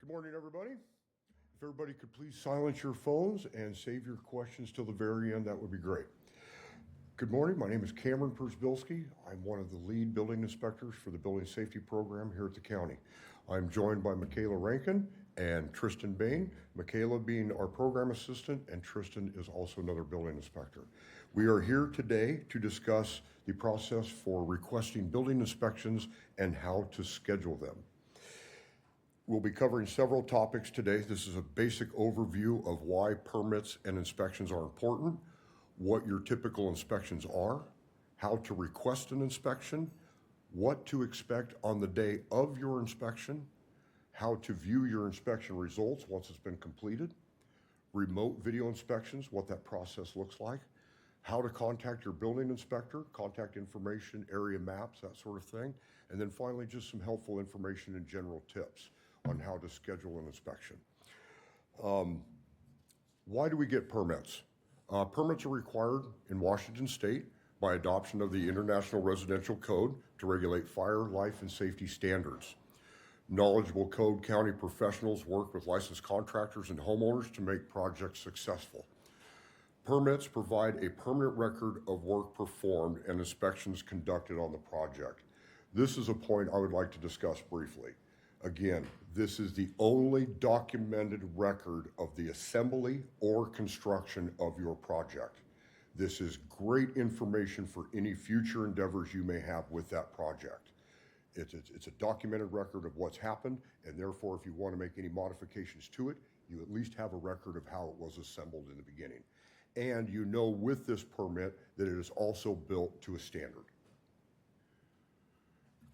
Good morning, everybody. If everybody could please silence your phones and save your questions till the very end, that would be great. Good morning. My name is Cameron Persbilski. I'm one of the lead building inspectors for the building safety program here at the county. I'm joined by Michaela Rankin and Tristan Bain. Michaela being our program assistant, and Tristan is also another building inspector. We are here today to discuss the process for requesting building inspections and how to schedule them. We'll be covering several topics today. This is a basic overview of why permits and inspections are important, what your typical inspections are, how to request an inspection, what to expect on the day of your inspection, how to view your inspection results once it's been completed, remote video inspections, what that process looks like, how to contact your building inspector, contact information, area maps, that sort of thing, and then finally just some helpful information and general tips on how to schedule an inspection. Why do we get permits? Permits are required in Washington State by adoption of the International Residential Code to regulate fire, life, and safety standards. Knowledgeable code county professionals work with licensed contractors and homeowners to make projects successful. Permits provide a permanent record of work performed and inspections conducted on the project. This is a point I would like to discuss briefly. Again, this is the only documented record of the assembly or construction of your project. This is great information for any future endeavors you may have with that project. It's a documented record of what's happened, and therefore, if you want to make any modifications to it, you at least have a record of how it was assembled in the beginning. And you know with this permit that it is also built to a standard.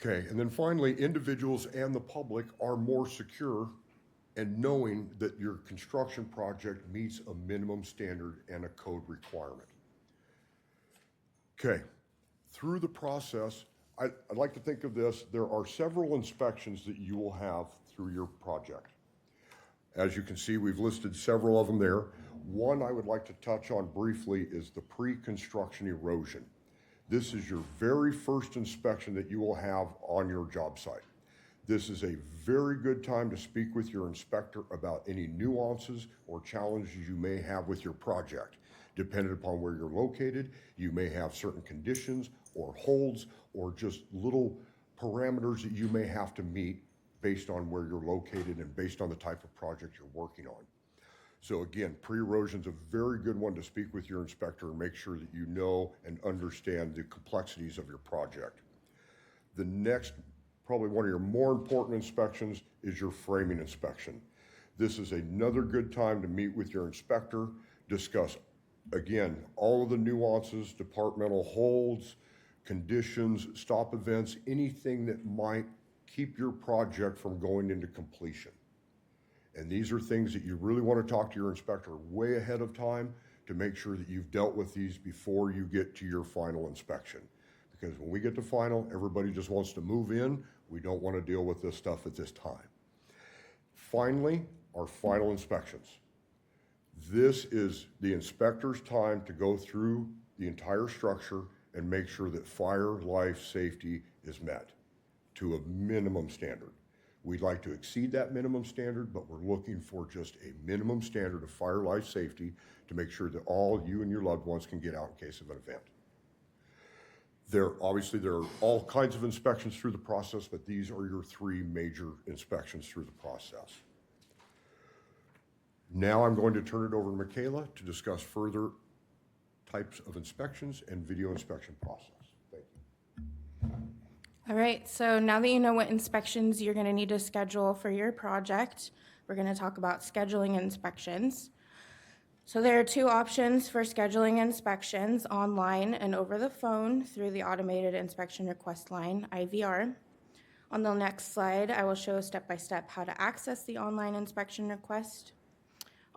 Okay, and then finally, individuals and the public are more secure in knowing that your construction project meets a minimum standard and a code requirement. Okay, through the process, I'd like to think of this, there are several inspections that you will have through your project. As you can see, we've listed several of them there. One I would like to touch on briefly is the pre-construction erosion. This is your very first inspection that you will have on your job site. This is a very good time to speak with your inspector about any nuances or challenges you may have with your project. Depending upon where you're located, you may have certain conditions or holds or just little parameters that you may have to meet based on where you're located and based on the type of project you're working on. So again, pre-erosion is a very good one to speak with your inspector and make sure that you know and understand the complexities of your project. The next, probably one of your more important inspections is your framing inspection. This is another good time to meet with your inspector, discuss, again, all of the nuances, departmental holds, conditions, stop events, anything that might keep your project from going into completion. And these are things that you really want to talk to your inspector way ahead of time to make sure that you've dealt with these before you get to your final inspection. Because when we get to final, everybody just wants to move in. We don't want to deal with this stuff at this time. Finally, our final inspections. This is the inspector's time to go through the entire structure and make sure that fire, life, safety is met to a minimum standard. We'd like to exceed that minimum standard, but we're looking for just a minimum standard of fire, life, safety to make sure that all you and your loved ones can get out in case of an event. There are all kinds of inspections through the process, but these are your three major inspections through the process. Now I'm going to turn it over to Michaela to discuss further types of inspections and video inspection process. Thank you. All right, so now that you know what inspections you're going to need to schedule for your project, we're going to talk about scheduling inspections. So there are two options for scheduling inspections, online and over the phone through the Automated Inspection Request Line, IVR. On the next slide, I will show step-by-step how to access the online inspection request.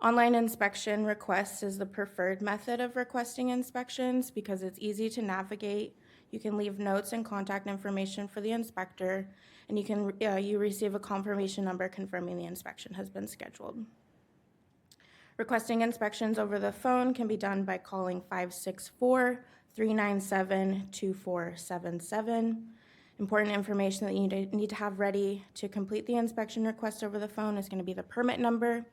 Online inspection requests is the preferred method of requesting inspections because it's easy to navigate. You can leave notes and contact information for the inspector, and you receive a confirmation number confirming the inspection has been scheduled. Requesting inspections over the phone can be done by calling 564-397-2477. Important information that you need to have ready to complete the inspection request over the phone is going to be the permit number,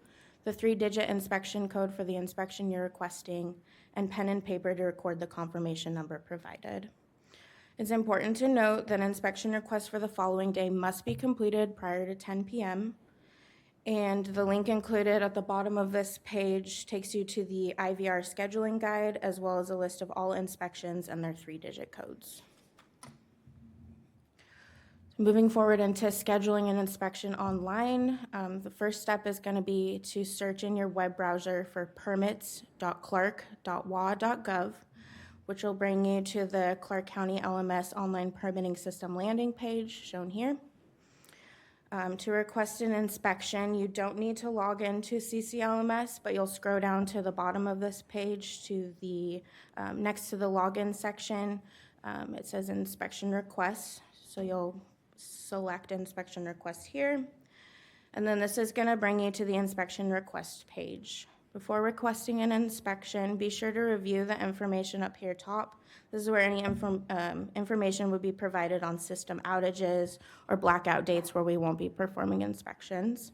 the 3-digit inspection code for the inspection you're requesting, and pen and paper to record the confirmation number provided. It's important to note that inspection requests for the following day must be completed prior to 10 p.m. And the link included at the bottom of this page takes you to the IVR scheduling guide, as well as a list of all inspections and their 3-digit codes. Moving forward into scheduling an inspection online, the first step is going to be to search in your web browser for permits.clark.wa.gov, which will bring you to the Clark County LMS online permitting system landing page shown here. To request an inspection, you don't need to log into CCLMS, but you'll scroll down to the bottom of this page to the next to the login section. It says inspection requests, so you'll select inspection request here. And then this is going to bring you to the inspection request page. Before requesting an inspection, be sure to review the information up here top. This is where any information would be provided on system outages or blackout dates where we won't be performing inspections.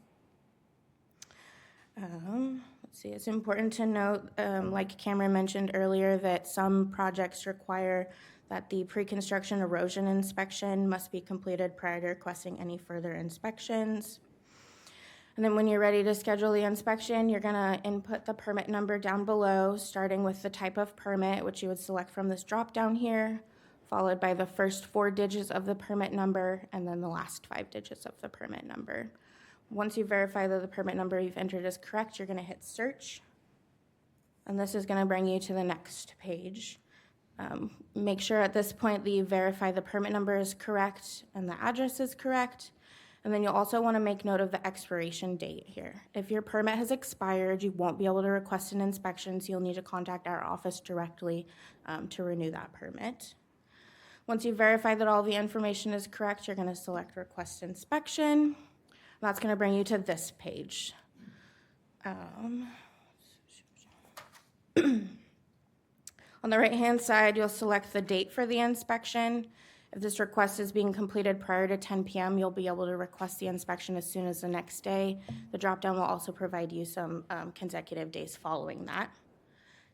Let's see, it's important to note, like Cameron mentioned earlier, that some projects require that the pre-construction erosion inspection must be completed prior to requesting any further inspections. And then when you're ready to schedule the inspection, you're gonna input the permit number down below, starting with the type of permit, which you would select from this drop-down here, followed by the first 4 digits of the permit number, and then the last 5 digits of the permit number. Once you verify that the permit number you've entered is correct, you're gonna hit search. And this is gonna bring you to the next page. Make sure at this point that you verify the permit number is correct and the address is correct. And then you'll also want to make note of the expiration date here. If your permit has expired, you won't be able to request an inspection, so you'll need to contact our office directly to renew that permit. Once you verify that all the information is correct, you're going to select Request Inspection. That's going to bring you to this page. On the right-hand side, you'll select the date for the inspection. If this request is being completed prior to 10 p.m., you'll be able to request the inspection as soon as the next day. The drop-down will also provide you some consecutive days following that.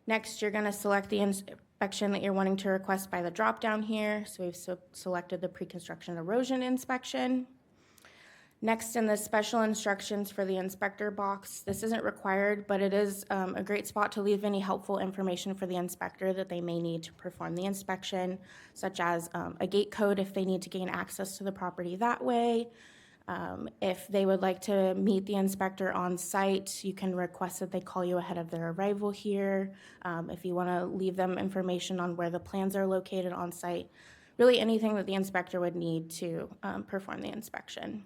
Next, you're going to select the inspection that you're wanting to request by the drop-down here. So we've selected the pre-construction erosion inspection. Next, in the special instructions for the inspector box, this isn't required, but it is a great spot to leave any helpful information for the inspector that they may need to perform the inspection, such as a gate code if they need to gain access to the property that way. If they would like to meet the inspector on site, you can request that they call you ahead of their arrival here. If you want to leave them information on where the plans are located on site, really anything that the inspector would need to perform the inspection.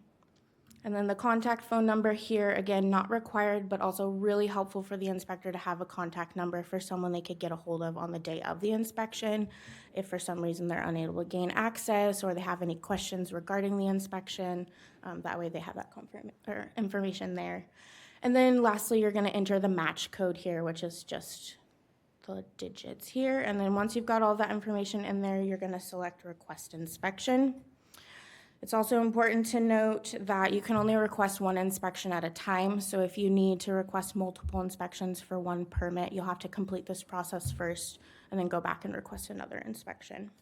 And then the contact phone number here, again, not required, but also really helpful for the inspector to have a contact number for someone they could get a hold of on the day of the inspection. If for some reason they're unable to gain access or they have any questions regarding the inspection, that way they have that information there. And then lastly, you're gonna enter the match code here, which is just the digits here. And then once you've got all that information in there, you're gonna select Request Inspection. It's also important to note that you can only request one inspection at a time. So if you need to request multiple inspections for one permit, you'll have to complete this process first and then go back and request another inspection.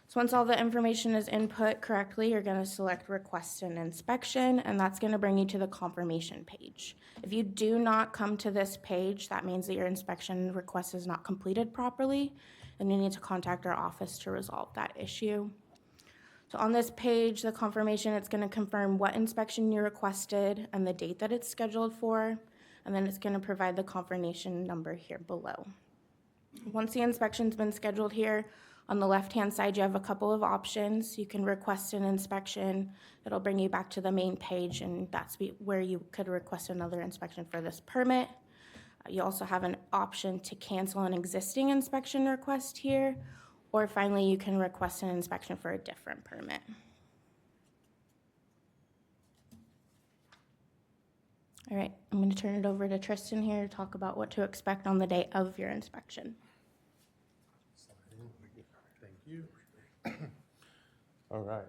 So once all the information is input correctly, you're going to select Request an Inspection, and that's going to bring you to the confirmation page. If you do not come to this page, that means that your inspection request is not completed properly, and you need to contact our office to resolve that issue. So on this page, the confirmation, it's going to confirm what inspection you requested and the date that it's scheduled for, and then it's going to provide the confirmation number here below. Once the inspection's been scheduled here, on the left-hand side, you have a couple of options. You can request an inspection. It'll bring you back to the main page, and that's where you could request another inspection for this permit. You also have an option to cancel an existing inspection request here, or finally, you can request an inspection for a different permit. All right, I'm going to turn it over to Tristan here to talk about what to expect on the day of your inspection. Thank you. All right.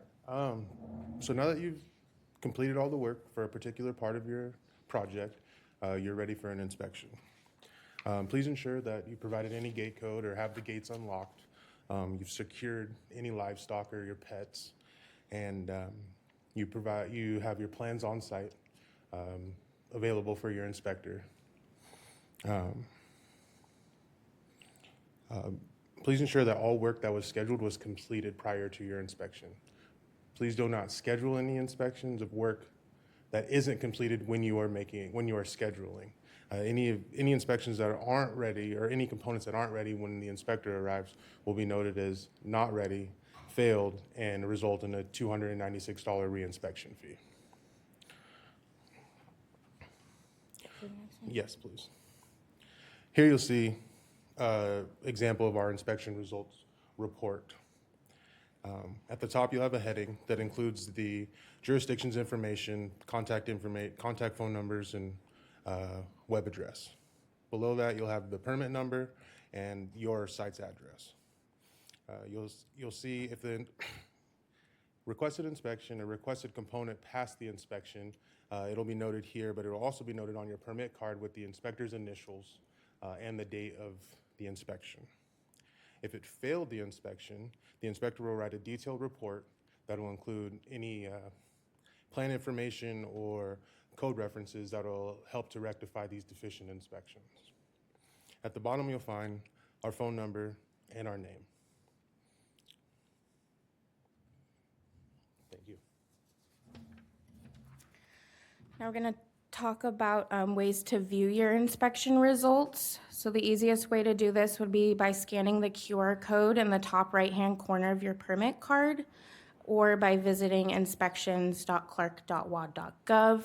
So now that you've completed all the work for a particular part of your project, you're ready for an inspection. Please ensure that you provided any gate code or have the gates unlocked. You've secured any livestock or your pets, and you have your plans on site available for your inspector. Please ensure that all work that was scheduled was completed prior to your inspection. Please do not schedule any inspections of work that isn't completed when you are scheduling. Any inspections that aren't ready or any components that aren't ready when the inspector arrives will be noted as not ready, failed, and result in a $296 reinspection fee. Yes, please. Here you'll see example of our inspection results report. At the top, you'll have a heading that includes the jurisdiction's information, contact phone numbers, and web address. Below that, you'll have the permit number and your site's address. You'll see if the requested inspection or requested component passed the inspection. It'll be noted here, but it'll also be noted on your permit card with the inspector's initials and the date of the inspection. If it failed the inspection, the inspector will write a detailed report that will include any plan information or code references that will help to rectify these deficient inspections. At the bottom, you'll find our phone number and our name. Thank you. Now we're going to talk about ways to view your inspection results. So the easiest way to do this would be by scanning the QR code in the top right-hand corner of your permit card, or by visiting inspections.clark.wa.gov.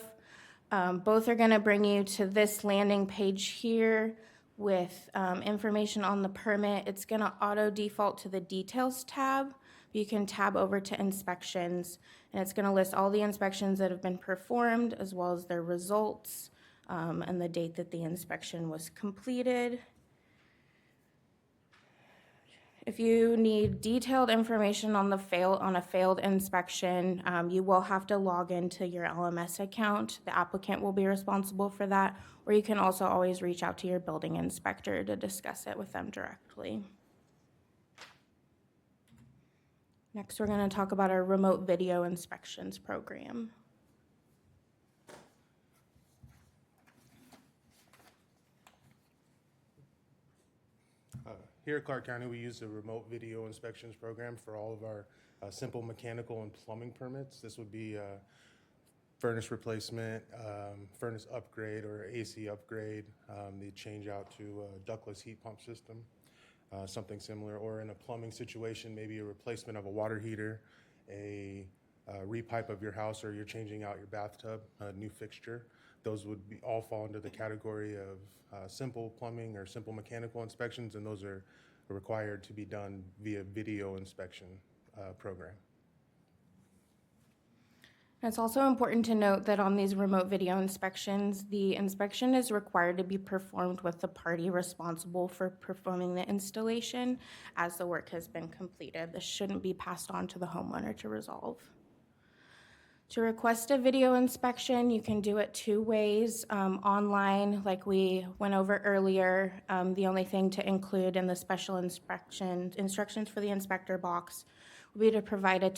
Both are going to bring you to this landing page here with information on the permit. It's going to auto default to the details tab. You can tab over to inspections, and it's going to list all the inspections that have been performed as well as their results and the date that the inspection was completed. If you need detailed information on a failed inspection, you will have to log into your LMS account. The applicant will be responsible for that, or you can also always reach out to your building inspector to discuss it with them directly. Next, we're going to talk about our remote video inspections program. Here at Clark County, we use the remote video inspections program for all of our simple mechanical and plumbing permits. This would be furnace replacement, furnace upgrade or AC upgrade, the change out to a ductless heat pump system, something similar, or in a plumbing situation, maybe a replacement of a water heater, a repipe of your house, or you're changing out your bathtub, a new fixture. Those would all fall into the category of simple plumbing or simple mechanical inspections, and those are required to be done via video inspection program. It's also important to note that on these remote video inspections, the inspection is required to be performed with the party responsible for performing the installation as the work has been completed. This shouldn't be passed on to the homeowner to resolve. To request a video inspection, you can do it two ways. Online, like we went over earlier, the only thing to include in the special instructions for the inspector box will be to provide a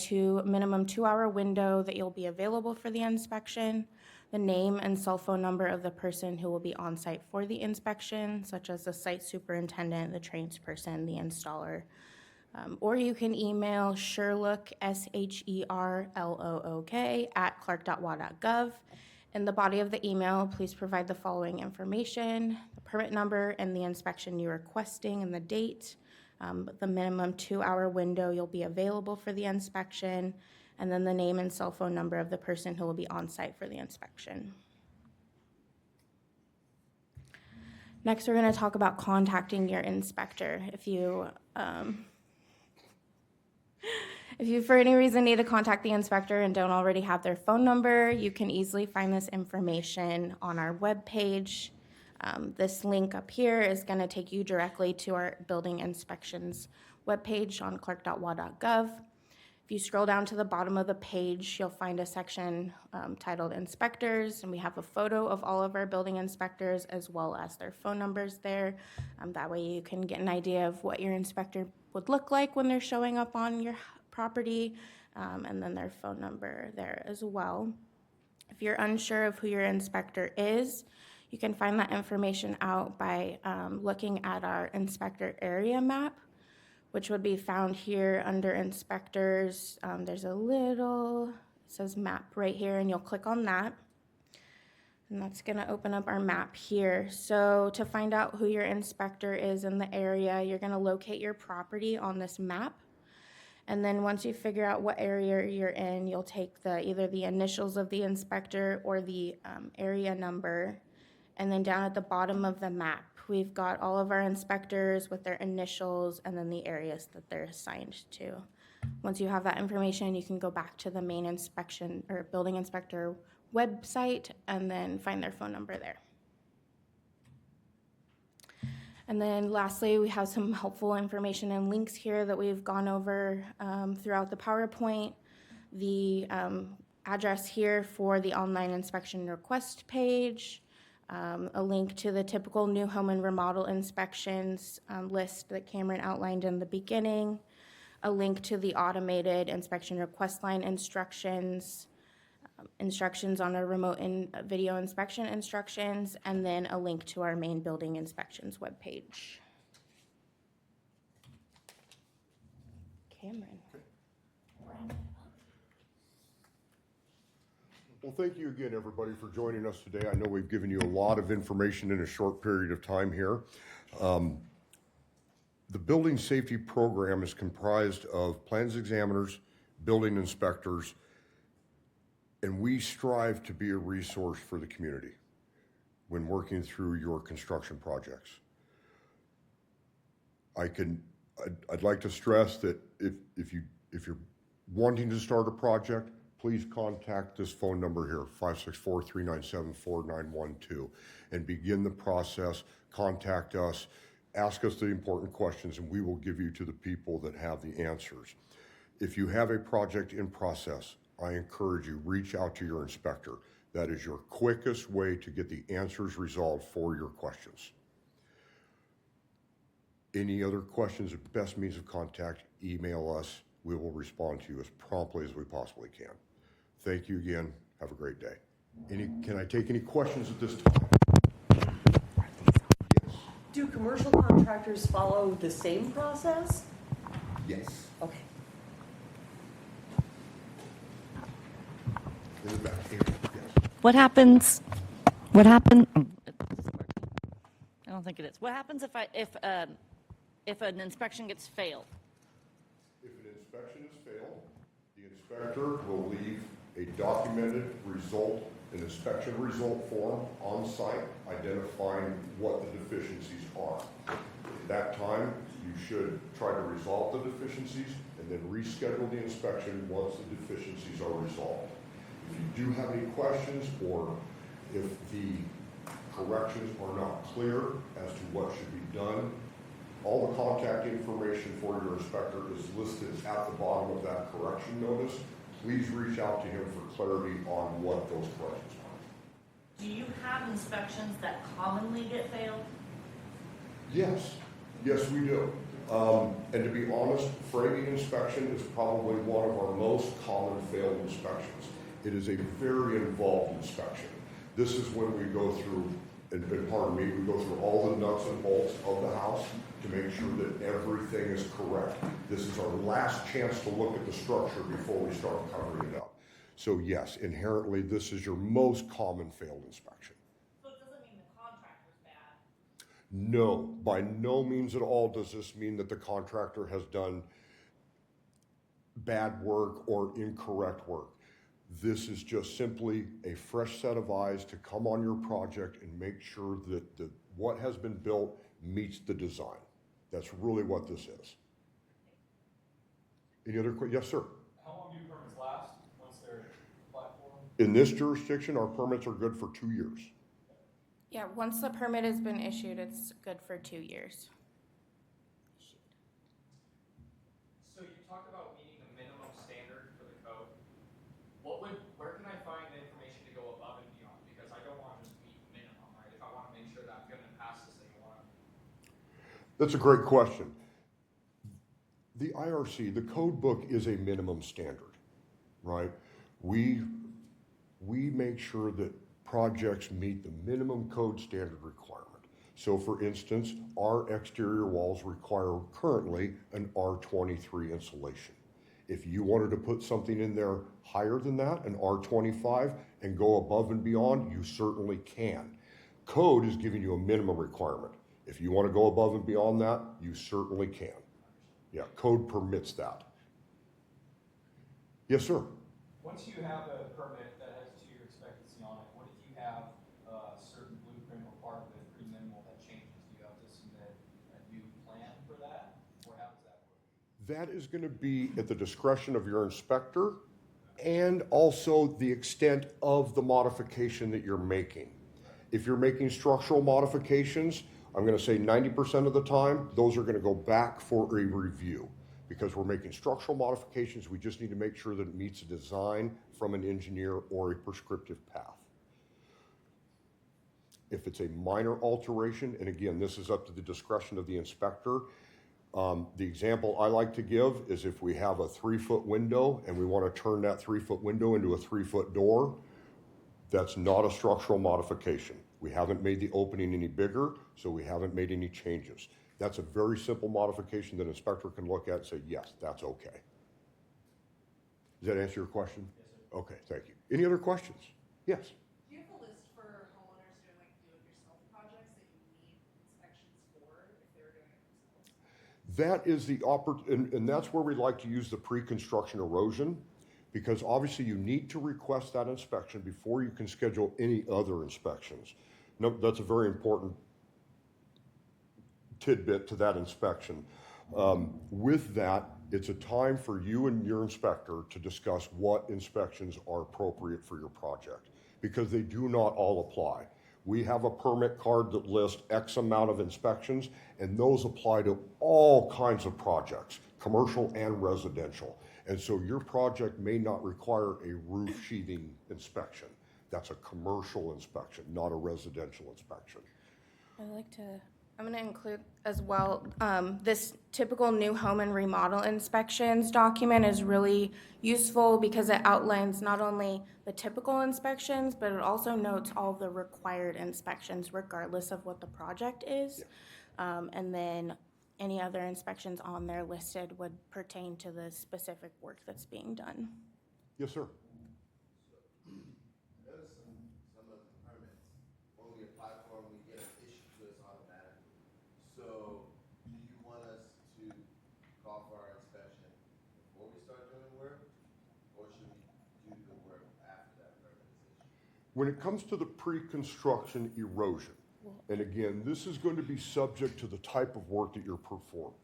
minimum 2-hour window that you'll be available for the inspection, the name and cell phone number of the person who will be on site for the inspection, such as the site superintendent, the tradesperson, the installer. Or you can email Sherlook, SHERLOOK, @clark.wa.gov. In the body of the email, please provide the following information: the permit number and the inspection you're requesting and the date, the minimum 2-hour window you'll be available for the inspection, and then the name and cell phone number of the person who will be on site for the inspection. Next, we're going to talk about contacting your inspector. If you for any reason need to contact the inspector and don't already have their phone number, you can easily find this information on our webpage. This link up here is going to take you directly to our building inspections webpage on clark.wa.gov. If you scroll down to the bottom of the page, you'll find a section titled Inspectors, and we have a photo of all of our building inspectors as well as their phone numbers there. That way you can get an idea of what your inspector would look like when they're showing up on your property, and then their phone number there as well. If you're unsure of who your inspector is, you can find that information out by looking at our inspector area map, which would be found here under inspectors. There's a little, it says map right here, and you'll click on that. And that's gonna open up our map here. So to find out who your inspector is in the area, you're gonna locate your property on this map. And then once you figure out what area you're in, you'll take either the initials of the inspector or the area number. And then down at the bottom of the map, we've got all of our inspectors with their initials and then the areas that they're assigned to. Once you have that information, you can go back to the main inspection or building inspector website and then find their phone number there. And then lastly, we have some helpful information and links here that we've gone over throughout the PowerPoint. The address here for the online inspection request page, a link to the typical new home and remodel inspections list that Cameron outlined in the beginning, a link to the automated inspection request line instructions, instructions on our remote video inspection instructions, and then a link to our main building inspections webpage. Cameron. Well, thank you again, everybody, for joining us today. I know we've given you a lot of information in a short period of time here. The building safety program is comprised of plans examiners, building inspectors, and we strive to be a resource for the community when working through your construction projects. I'd like to stress that if you're wanting to start a project, please contact this phone number here, 564-397-4912, and begin the process. Contact us, ask us the important questions, and we will give you to the people that have the answers. If you have a project in process, I encourage you, reach out to your inspector. That is your quickest way to get the answers resolved for your questions. Any other questions, the best means of contact, email us. We will respond to you as promptly as we possibly can. Thank you again. Have a great day. Can I take any questions at this time? Yes. Do commercial contractors follow the same process? Yes. Okay. In the back here. Yes. What happens? I don't think it is. What happens if an inspection gets failed? If an inspection is failed, the inspector will leave a documented result, an inspection result form on site identifying what the deficiencies are. At that time, you should try to resolve the deficiencies and then reschedule the inspection once the deficiencies are resolved. If you do have any questions or if the corrections are not clear as to what should be done, all the contact information for your inspector is listed at the bottom of that correction notice. Please reach out to him for clarity on what those corrections are. Do you have inspections that commonly get failed? Yes, yes we do. And to be honest, framing inspection is probably one of our most common failed inspections. It is a very involved inspection. This is when we go through, and pardon me, we go through all the nuts and bolts of the house to make sure that everything is correct. This is our last chance to look at the structure before we start covering it up. So yes, inherently, this is your most common failed inspection. So it doesn't mean the contractor's bad. No, by no means at all does this mean that the contractor has done bad work or incorrect work. This is just simply a fresh set of eyes to come on your project and make sure that what has been built meets the design. That's really what this is. Any other questions? Yes, sir. How long do permits last once they're applied for? In this jurisdiction, our permits are good for 2 years. Yeah, once the permit has been issued, it's good for 2 years. So you talked about meeting the minimum standards That's a great question. The IRC, the code book is a minimum standard, right? We make sure that projects meet the minimum code standard requirement. So for instance, our exterior walls require currently an R23 insulation. If you wanted to put something in there higher than that, an R25, and go above and beyond, you certainly can. Code is giving you a minimum requirement. If you want to go above and beyond that, you certainly can. Yeah, code permits that. Yes, sir. Once you have a permit that has a 2-year expectancy on it, what if you have a certain blueprint or part of it pretty minimal that changes? Do you have to submit a new plan for that, or how does that work? That is going to be at the discretion of your inspector and also the extent of the modification that you're making. If you're making structural modifications, I'm going to say 90% of the time, those are going to go back for a review. Because we're making structural modifications, we just need to make sure that it meets a design from an engineer or a prescriptive path. If it's a minor alteration, and again, this is up to the discretion of the inspector, the example I like to give is if we have a 3-foot window and we want to turn that 3-foot window into a 3-foot door, that's not a structural modification. We haven't made the opening any bigger, so we haven't made any changes. That's a very simple modification that an inspector can look at and say, yes, that's okay. Does that answer your question? Yes, sir. Okay, thank you. Any other questions? Yes. Do you have a list for homeowners doing like do-it-yourself projects that you need inspections for if they're doing it themselves? That is and that's where we like to use the pre-construction erosion, because obviously you need to request that inspection before you can schedule any other inspections. No, that's a very important tidbit to that inspection. With that, it's a time for you and your inspector to discuss what inspections are appropriate for your project, because they do not all apply. We have a permit card that lists X amount of inspections, and those apply to all kinds of projects, commercial and residential. And so your project may not require a roof sheathing inspection. That's a commercial inspection, not a residential inspection. I'm going to include as well, this typical new home and remodel inspections document is really useful because it outlines not only the typical inspections, but it also notes all the required inspections regardless of what the project is. Yeah. And then any other inspections on there listed would pertain to the specific work that's being done. Yes, sir. Notice some of the permits, when we apply for them, we get an issue to us automatically. So, do you want us to call for our inspection before we start doing work? Or should we do the work after that permit is issued? When it comes to the pre-construction erosion, and again, this is going to be subject to the type of work that you're performing.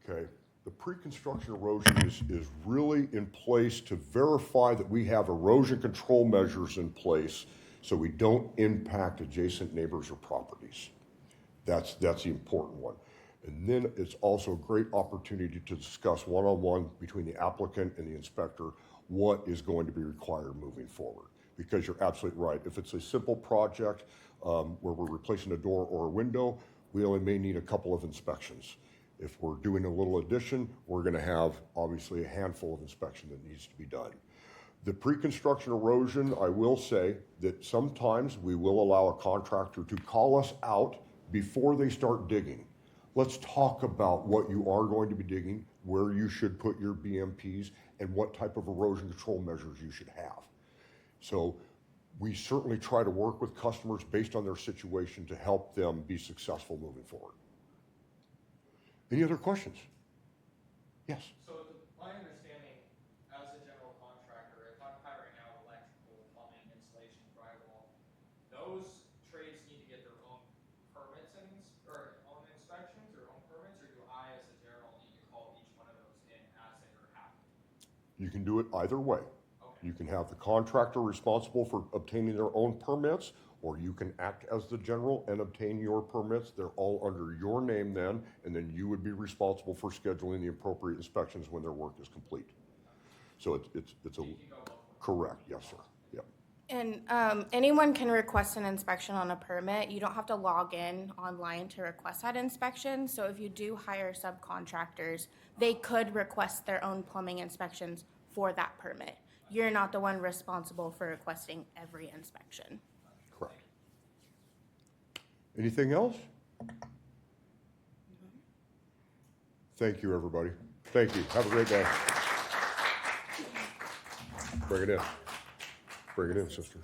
Okay, the pre-construction erosion is really in place to verify that we have erosion control measures in place so we don't impact adjacent neighbors or properties. That's the important one. And then it's also a great opportunity to discuss one-on-one between the applicant and the inspector what is going to be required moving forward. Because you're absolutely right. If it's a simple project where we're replacing a door or a window, we only may need a couple of inspections. If we're doing a little addition, we're going to have obviously a handful of inspection that needs to be done. The pre-construction erosion, I will say that sometimes we will allow a contractor to call us out before they start digging. Let's talk about what you are going to be digging, where you should put your BMPs, and what type of erosion control measures you should have. So we certainly try to work with customers based on their situation to help them be successful moving forward. Any other questions? Yes. So my understanding as a general contractor, if I'm hiring out electrical, plumbing, insulation, drywall, those trades need to get their own permits and or own inspections or own permits, or do I as a general need to call each one of those in as they are happening? You can do it either way. Okay. You can have the contractor responsible for obtaining their own permits, or you can act as the general and obtain your permits. They're all under your name then, and then you would be responsible for scheduling the appropriate inspections when their work is complete. So it's a, You can go both ways. correct, yes, sir. Yep. And anyone can request an inspection on a permit. You don't have to log in online to request that inspection. So if you do hire subcontractors, they could request their own plumbing inspections for that permit. You're not the one responsible for requesting every inspection. Correct. Anything else? Thank you, everybody. Thank you. Have a great day. Bring it in. Bring it in, sister.